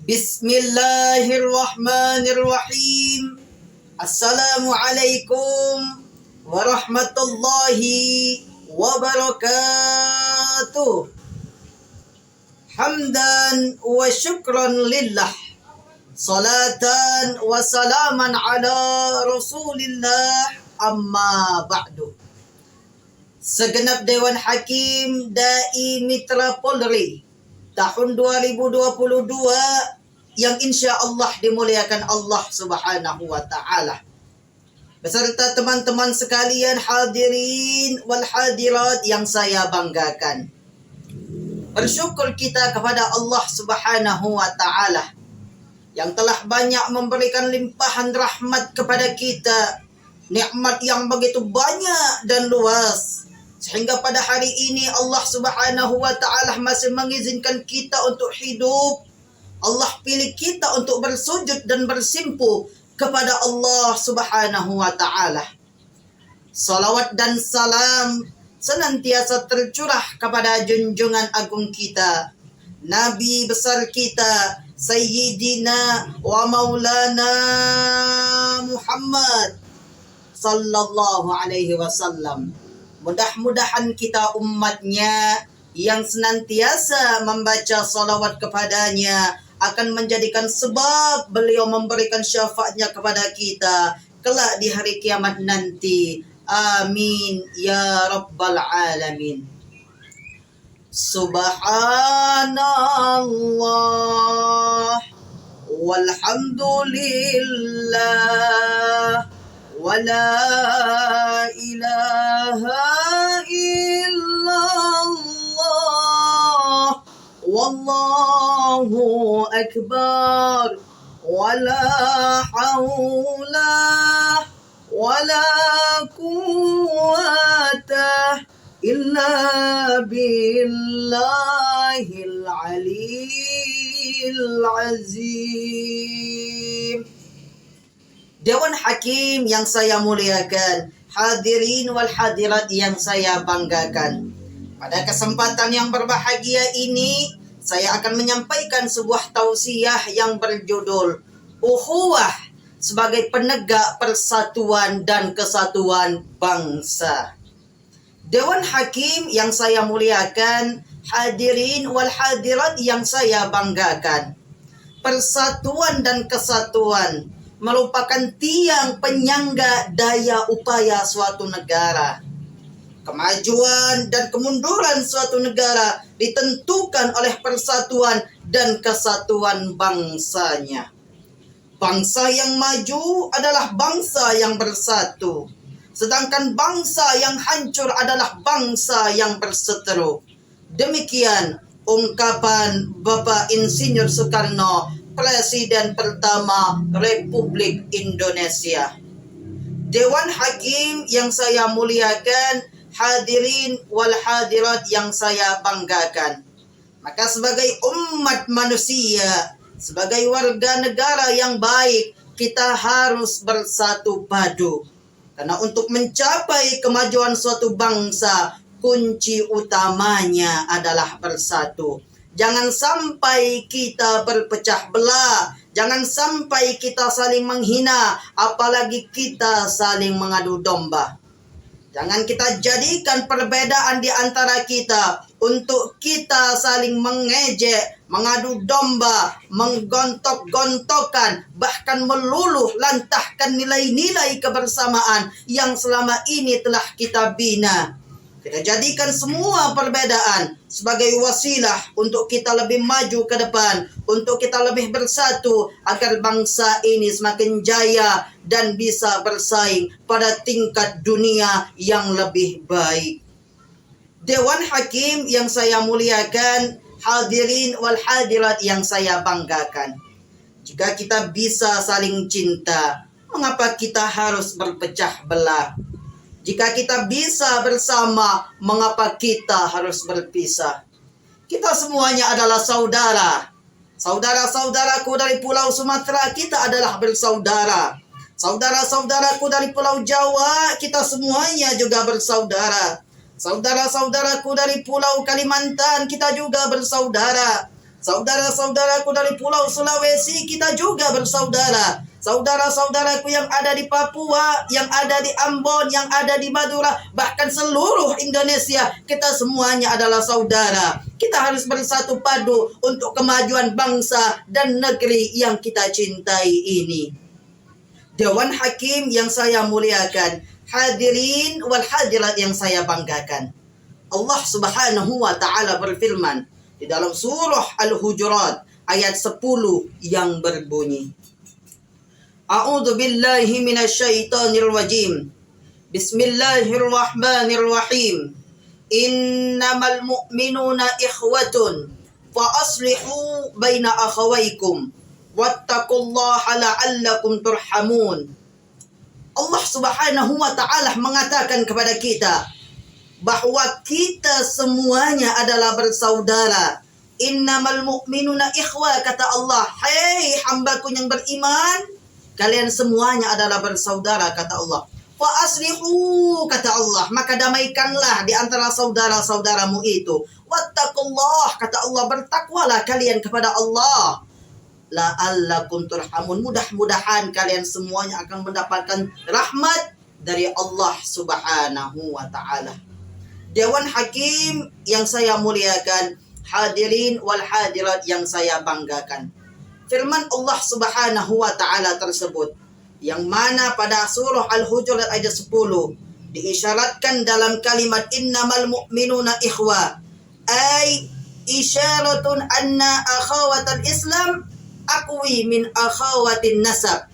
Bismillahirrahmanirrahim. Assalamualaikum warahmatullahi wabarakatuh. Hamdan wa syukran lillah. Salatan wa salaman ala Rasulillah, amma ba'du. Segenap Dewan Hakim Dai Mitra Polri tahun 2022 yang insya Allah dimuliakan Allah Subhanahu wa Ta'ala, beserta teman-teman sekalian hadirin wal hadirat yang saya banggakan. Bersyukur kita kepada Allah Subhanahu wa Ta'ala yang telah banyak memberikan limpahan rahmat kepada kita, nikmat yang begitu banyak dan luas, sehingga pada hari ini Allah Subhanahu wa Ta'ala masih mengizinkan kita untuk hidup. Allah pilih kita untuk bersujud dan bersimpuh kepada Allah Subhanahu wa Ta'ala. Salawat dan salam senantiasa tercurah kepada junjungan agung kita, Nabi besar kita, Sayyidina wa Maulana Muhammad sallallahu alaihi wasallam. Mudah-mudahan kita umatnya yang senantiasa membaca salawat kepadanya akan menjadikan sebab beliau memberikan syafaatnya kepada kita kelak di hari kiamat nanti. Amin ya rabbal alamin. Subhanallah walhamdulillah wa la ilaha illallah wallahu akbar wala hawla wala quwwata illa billahil aliyyil azim. Dewan Hakim yang saya muliakan, hadirin wal hadirat yang saya banggakan, pada kesempatan yang berbahagia ini saya akan menyampaikan sebuah tausiah yang berjudul Ukhuwah sebagai penegak persatuan dan kesatuan bangsa. Dewan Hakim yang saya muliakan, hadirin wal hadirat yang saya banggakan, persatuan dan kesatuan merupakan tiang penyangga daya upaya suatu negara. Kemajuan dan kemunduran suatu negara ditentukan oleh persatuan dan kesatuan bangsanya. Bangsa yang maju adalah bangsa yang bersatu, sedangkan bangsa yang hancur adalah bangsa yang berseteru. Demikian ungkapan Bapak Insinyur Soekarno, Presiden pertama Republik Indonesia. Dewan Hakim yang saya muliakan, hadirin wal hadirat yang saya banggakan, maka sebagai umat manusia, sebagai warga negara yang baik, kita harus bersatu padu. Karena untuk mencapai kemajuan suatu bangsa, kunci utamanya adalah bersatu. Jangan sampai kita berpecah belah, jangan sampai kita saling menghina, apalagi kita saling mengadu domba. Jangan kita jadikan perbedaan di antara kita untuk kita saling mengejek, mengadu domba, menggontok-gontokan, bahkan meluluh lantahkan nilai-nilai kebersamaan yang selama ini telah kita bina. Kita jadikan semua perbedaan sebagai wasilah untuk kita lebih maju ke depan, untuk kita lebih bersatu agar bangsa ini semakin jaya dan bisa bersaing pada tingkat dunia yang lebih baik. Dewan Hakim yang saya muliakan, hadirin wal hadirat yang saya banggakan, jika kita bisa saling cinta, mengapa kita harus berpecah belah? Jika kita bisa bersama, mengapa kita harus berpisah? Kita semuanya adalah saudara. Saudara-saudaraku dari Pulau Sumatera, kita adalah bersaudara. Saudara-saudaraku dari Pulau Jawa, kita semuanya juga bersaudara. Saudara-saudaraku dari Pulau Kalimantan, kita juga bersaudara. Saudara-saudaraku dari Pulau Sulawesi, kita juga bersaudara. Saudara-saudaraku yang ada di Papua, yang ada di Ambon, yang ada di Madura, bahkan seluruh Indonesia, kita semuanya adalah saudara. Kita harus bersatu padu untuk kemajuan bangsa dan negeri yang kita cintai ini. Dewan Hakim yang saya muliakan, hadirin wal hadirat yang saya banggakan. Allah Subhanahu wa taala berfirman di dalam surah Al-Hujurat ayat 10 yang berbunyi, A'udzu billahi minasyaitonir rajim. Bismillahirrahmanirrahim. Innamal mu'minuna ikhwatun fa aslihu baina akhawaykum wattaqullaha la'allakum turhamun. Allah Subhanahu wa taala mengatakan kepada kita bahwa kita semuanya adalah bersaudara. Innamal mu'minuna ikhwa, kata Allah. Hei hambaku yang beriman, kalian semuanya adalah bersaudara, kata Allah. Fa aslihu, kata Allah, maka damaikanlah di antara saudara-saudaramu itu. Wattaqullah, kata Allah, bertakwalah kalian kepada Allah. La'allakum turhamun, mudah-mudahan kalian semuanya akan mendapatkan rahmat dari Allah Subhanahu wa taala. Dewan Hakim yang saya muliakan, hadirin wal hadirat yang saya banggakan. Firman Allah Subhanahu wa taala tersebut yang mana pada surah Al-Hujurat ayat 10 diisyaratkan dalam kalimat innamal mu'minuna ikhwa, ay isyaratun anna akhawatal Islam aqwi min akhawatin nasab,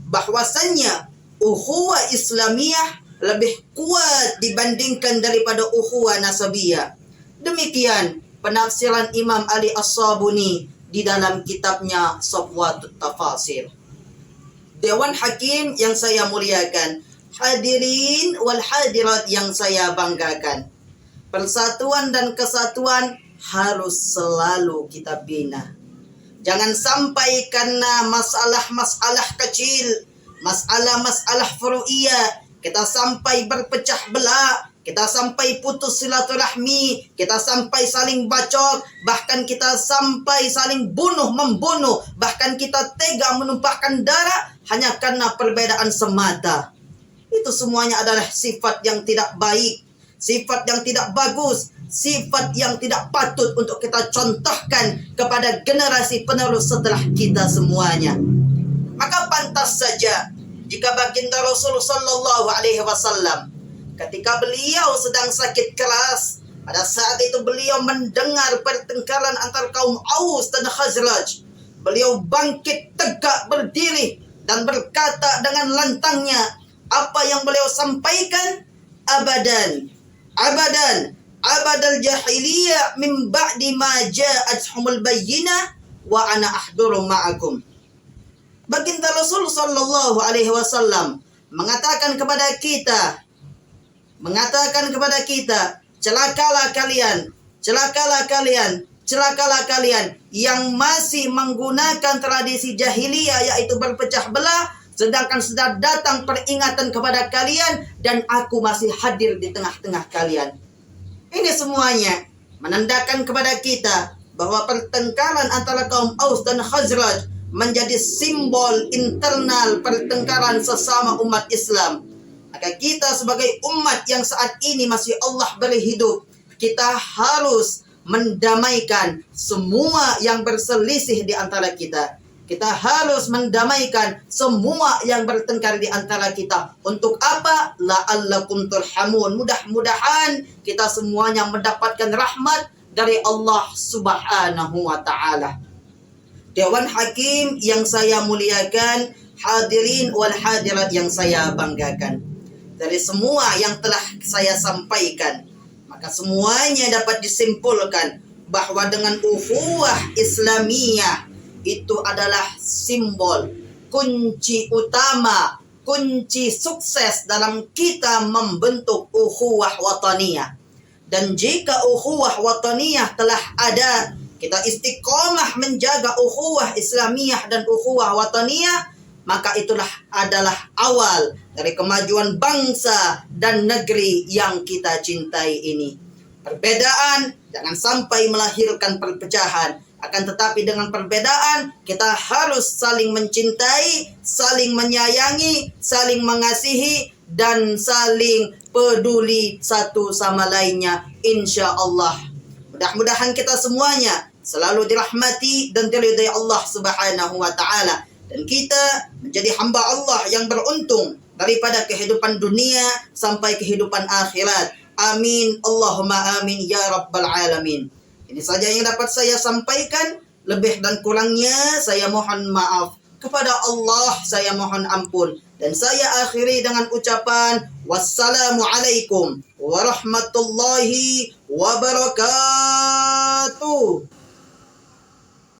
bahwasannya ukhuwah Islamiyah lebih kuat dibandingkan daripada ukhuwah nasabiyah. Demikian penafsiran Imam Ali As-Sabuni di dalam kitabnya Safwatut Tafasir. Dewan Hakim yang saya muliakan, hadirin wal hadirat yang saya banggakan. Persatuan dan kesatuan harus selalu kita bina. Jangan sampai karena masalah-masalah kecil, masalah-masalah furu'iyah, kita sampai berpecah belah, kita sampai putus silaturahmi, kita sampai saling bacok, bahkan kita sampai saling membunuh, bahkan kita tega menumpahkan darah hanya karena perbedaan semata. Itu semuanya adalah sifat yang tidak baik, sifat yang tidak bagus, sifat yang tidak patut untuk kita contohkan kepada generasi penerus setelah kita semuanya. Maka pantas saja jika baginda Rasul sallallahu alaihi wasallam ketika beliau sedang sakit keras, pada saat itu beliau mendengar pertengkaran antar kaum Aus dan Khazraj. Beliau bangkit tegak berdiri dan berkata dengan lantangnya, apa yang beliau sampaikan, abadan abadal jahiliyah min ba'di ma ja'athumul bayyinah wa ana ahduru ma'akum. Baginda Rasul sallallahu alaihi wasallam mengatakan kepada kita, celakalah kalian yang masih menggunakan tradisi jahiliyah, yaitu berpecah belah, sedangkan sudah datang peringatan kepada kalian dan aku masih hadir di tengah-tengah kalian. Ini semuanya menandakan kepada kita bahwa pertengkaran antara kaum Aus dan Khazraj menjadi simbol internal pertengkaran sesama umat Islam. Maka kita sebagai umat yang saat ini masih Allah beri hidup, kita harus mendamaikan semua yang berselisih di antara kita. Kita harus mendamaikan semua yang bertengkar di antara kita. Untuk apa? La'allakum turhamun. Mudah-mudahan kita semuanya mendapatkan rahmat dari Allah Subhanahu wa taala. Dewan Hakim yang saya muliakan, hadirin wal hadirat yang saya banggakan. Dari semua yang telah saya sampaikan, maka semuanya dapat disimpulkan bahwa dengan ukhuwah Islamiyah itu adalah simbol, kunci utama, kunci sukses dalam kita membentuk ukhuwah wataniyah. Dan jika ukhuwah wataniyah telah ada, kita istiqomah menjaga ukhuwah Islamiyah dan ukhuwah wataniyah, maka itulah adalah awal dari kemajuan bangsa dan negeri yang kita cintai ini. Perbedaan jangan sampai melahirkan perpecahan. Akan tetapi dengan perbedaan, kita harus saling mencintai, saling menyayangi, saling mengasihi, dan saling peduli satu sama lainnya, insya Allah. Mudah-mudahan kita semuanya selalu dirahmati dan diridai Allah Subhanahu wa Ta'ala, dan kita menjadi hamba Allah yang beruntung daripada kehidupan dunia sampai kehidupan akhirat. Amin, Allahumma amin ya rabbal alamin. Ini saja yang dapat saya sampaikan. Lebih dan kurangnya saya mohon maaf. Kepada Allah saya mohon ampun. Dan saya akhiri dengan ucapan wassalamualaikum warahmatullahi wabarakatuh.